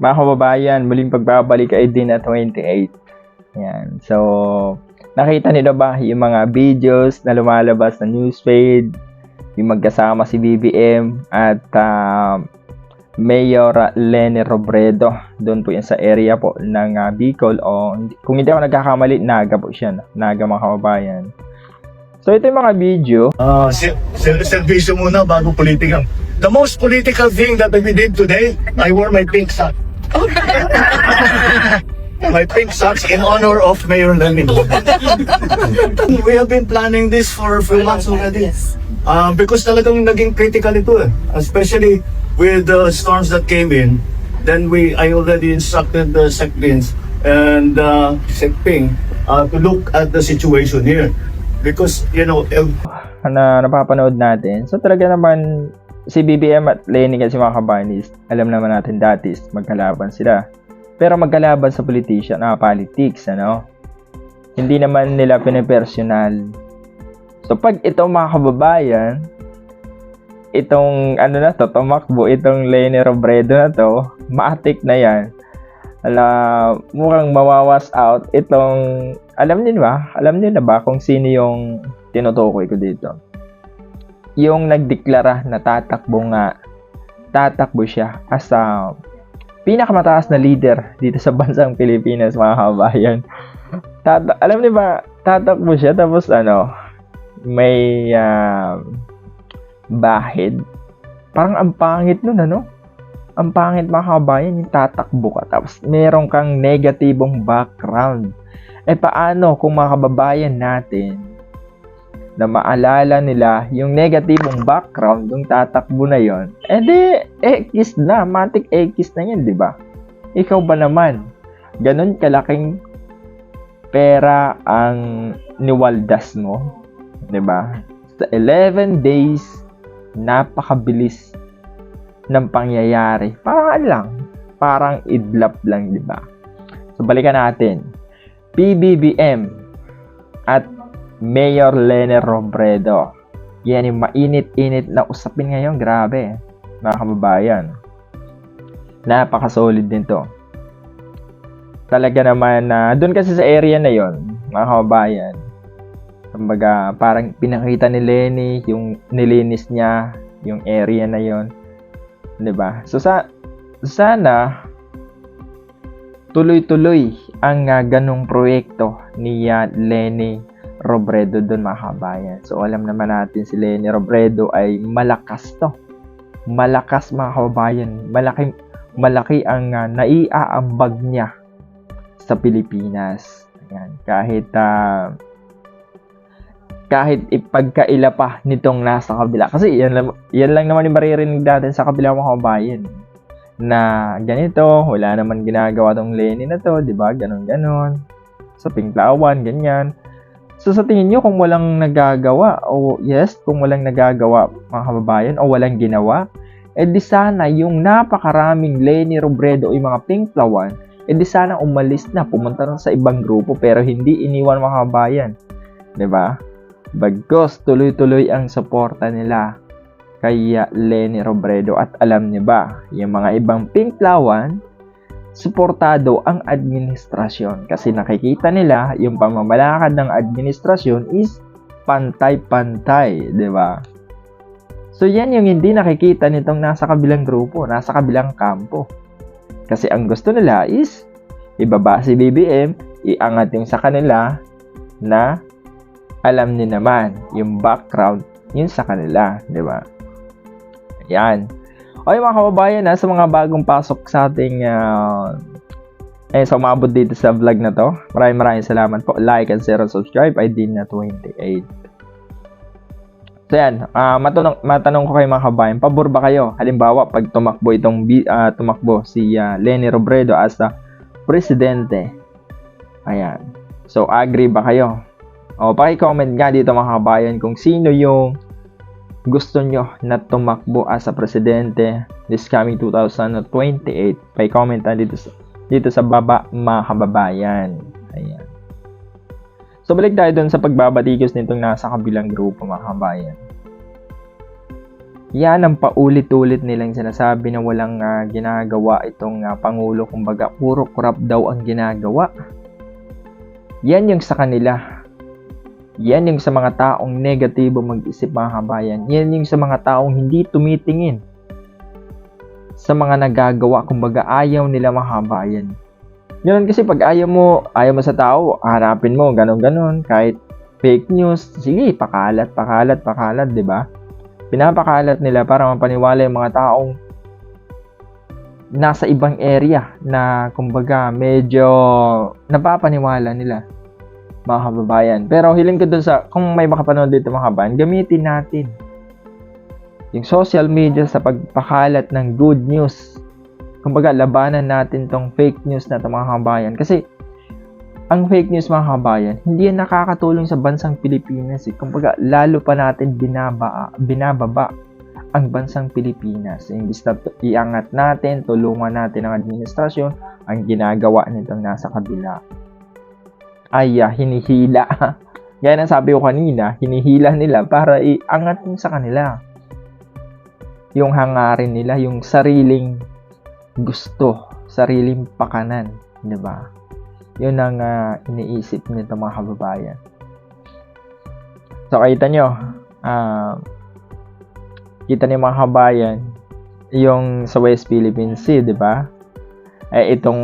Mga kababayan, muling pagbabalik kay Din na 28. Yan. So, nakita niyo ba yung mga videos na lumalabas na newsfeed, yung magkasama si BBM at Mayor Leni Robredo. Doon po yan sa area po ng Bicol o kung hindi ako nagkakamali, Naga po siya. Naga mga kababayan. So, ito yung mga video. Servisyo muna bago politika. The most political thing that we did today, I wore my pink sock. My pink socks in honor of Mayor Leni. We have been planning this for a few months already. Because talagang naging critical ito especially with the storms that came in. Then I already instructed the SecBins and SecPing to look at the situation here. Because, you know, na napapanood natin. So talaga naman si BBM at Leni kasi mga kabanis, alam naman natin dati magkalaban sila. Pero magkalaban sa politics, ano? Hindi naman nila pinipersonal. So pag itong mga kababayan, itong tumakbo, itong Leni Robredo na to, maatik na yan. Mukhang mawawas out itong, alam niyo na ba kung sino yung tinutukoy ko dito? Yung nagdeklara na tatakbo siya as a pinakamataas na leader dito sa bansang Pilipinas, mga kababayan. Alam niyo ba, tatakbo siya tapos may bahid. Parang ang pangit nun, Ang pangit, mga kababayan, yung tatakbo ka tapos meron kang negatibong background. Paano kung mga kababayan natin na maalala nila yung negatibong background ng tatakbo na yon, X na, matik X na yan, di ba? Ikaw ba naman, ganun kalaking pera ang niwaldas mo, di ba? Sa 11 days, napakabilis ng pangyayari. Parang idlap lang, di ba? So, balikan natin. PBBM at Mayor Leni Robredo. Yan yung mainit-init na usapin ngayon. Grabe, mga kababayan. Napaka-solid din to. Talaga naman doon kasi sa area na yon, mga kababayan, kumbaga parang pinakita ni Leni yung nilinis niya yung area na yon, 'di ba? So sana tuloy-tuloy ang ganung proyekto ni Leni Robredo doon, mga kababayan. So alam naman natin si Leni Robredo ay malakas to. Malakas, mga kababayan. Malaki ang naiaambag niya sa Pilipinas. Ayan. Kahit ipagkaila pa nitong nasa kabila. Kasi yan lang naman yung maririnig natin sa kabila, mga kababayan. Na ganito, wala naman ginagawa tong Leni na to, di ba? Ganon. Sa Pinklawan, ganyan. So sa tingin nyo, kung walang nagagawa, kung walang nagagawa, mga kababayan, o walang ginawa, di sana yung napakaraming Leni Robredo o yung mga Pinklawan, di sana umalis na, pumunta na sa ibang grupo, pero hindi iniwan, mga kababayan. Di ba? Bagkus, tuloy-tuloy ang suporta nila kay Leni Robredo. At alam niyo ba, yung mga ibang Pinklawan, suportado ang administrasyon. Kasi nakikita nila yung pamamalakad ng administrasyon is pantay-pantay, di ba? So yan yung hindi nakikita nitong nasa kabilang grupo, nasa kabilang kampo. Kasi ang gusto nila is ibaba si BBM, iangat yung sa kanila na alam niyo naman yung background yun sa kanila, di ba? Yan. Okay, mga kababayan, sa mga bagong pasok sa ating sa umabot dito sa vlog na to, maraming salamat po. Like and share and subscribe. I did na 28. So yan, matanong ko kayo, mga kababayan, pabor ba kayo? Halimbawa, pag tumakbo si Leni Robredo as presidente. Ayan. So, agree ba kayo? O, paki-comment nga dito, mga kababayan, kung sino yung gusto nyo na tumakbo as a presidente this coming 2028. Paki-comment dito sa baba, mga kababayan. Ayan. So, balik tayo dun sa pagbabatikos nitong nasa kabilang grupo, mga kababayan. Yan ang paulit-ulit nilang sinasabi na walang ginagawa itong Pangulo. Kumbaga, puro corrupt daw ang ginagawa. Yan yung sa kanila. Yan yung sa mga taong negatibo mag-isip, mga kabayan. Yan yung sa mga taong hindi tumitingin sa mga nagagawa. Kumbaga, ayaw nila, mga kabayan. Ganun kasi pag ayaw mo sa tao, harapin mo, ganon-ganon. Kahit fake news, sige, pakalat, di ba? Pinapakalat nila para mapaniwala yung mga taong nasa ibang area na kumbaga medyo napapaniwala nila, mga kababayan. Pero hiling ko dun sa, kung may makapanood dito, mga kababayan, gamitin natin yung social media sa pagpakalat ng good news. Kumbaga, labanan natin tong fake news na ito, mga kababayan. Kasi, ang fake news, mga kababayan, hindi yan nakakatulong sa bansang Pilipinas. Kumbaga, lalo pa natin binababa ang bansang Pilipinas. Imbis na iangat natin, tulungan natin ang administrasyon, ang ginagawa nitong nasa kabila ay hinihila. Gaya ng sabi ko kanina, hinihila nila para iangat yung sa kanila. Yung hangarin nila, yung sariling gusto, sariling pakanan, di ba? Yun ang iniisip nito, mga kababayan. So, kita nyo, mga kababayan, yung sa West Philippine Sea, di ba? Itong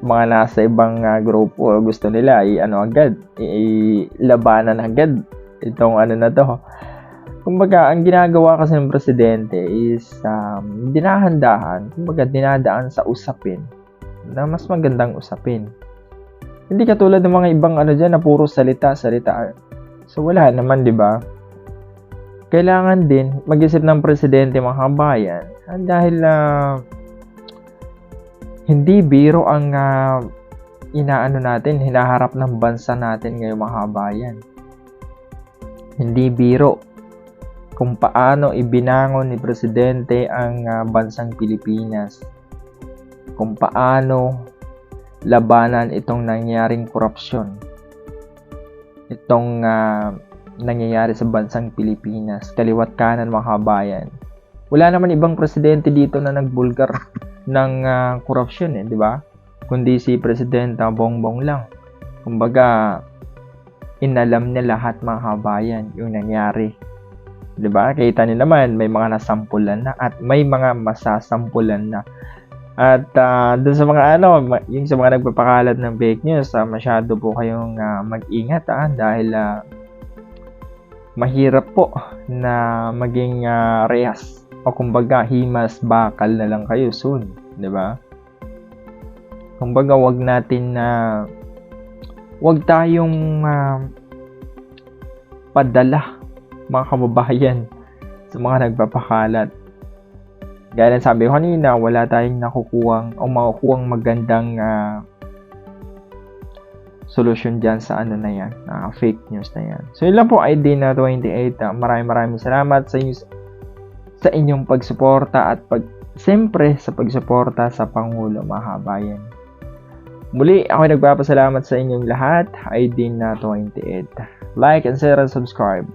mga nasa ibang grupo, gusto nila, ilabanan agad itong na to. Kumbaga, ang ginagawa kasi ng presidente is dinahandahan, kumbaga dinadaan sa usapin na mas magandang usapin. Hindi katulad ng mga ibang dyan na puro salita. So wala naman, di ba? Kailangan din mag-isip ng presidente, mga kabayan, dahil hindi biro ang hinaharap ng bansa natin ngayon, mga kabayan. Hindi biro kung paano ibinangon ni presidente ang bansang Pilipinas. Kung paano labanan itong nangyaring korupsyon. Itong nangyayari sa bansang Pilipinas. Kaliwat kanan, mga kabayan. Wala naman ibang presidente dito na nagbulgar ng korupsyon, di ba? Kundi si Presidente Bongbong lang. Kumbaga, inalam niya lahat, mga kabayan, yung nangyari. Di ba? Kita niyo naman, may mga nasampulan na at may mga masasampulan na. At dun sa mga yung sa mga nagpapakalat ng fake news, masyado po kayong mag-ingat dahil mahirap po na maging rehas o kumbaga himas bakal na lang kayo soon, 'di ba? Kumbaga wag tayong padala, mga kababayan, sa mga nagpapakalat. Gaya ng sabi ko kanina, wala tayong makukuhang magandang solusyon dyan sa na yan, fake news na yan. So yun lang po, ID na 28. Maraming salamat sa inyong pagsuporta at siyempre sa pagsuporta sa Pangulo, mga kabayan. Muli, ako nagpapasalamat sa inyong lahat. ID na 28. Like and share and subscribe.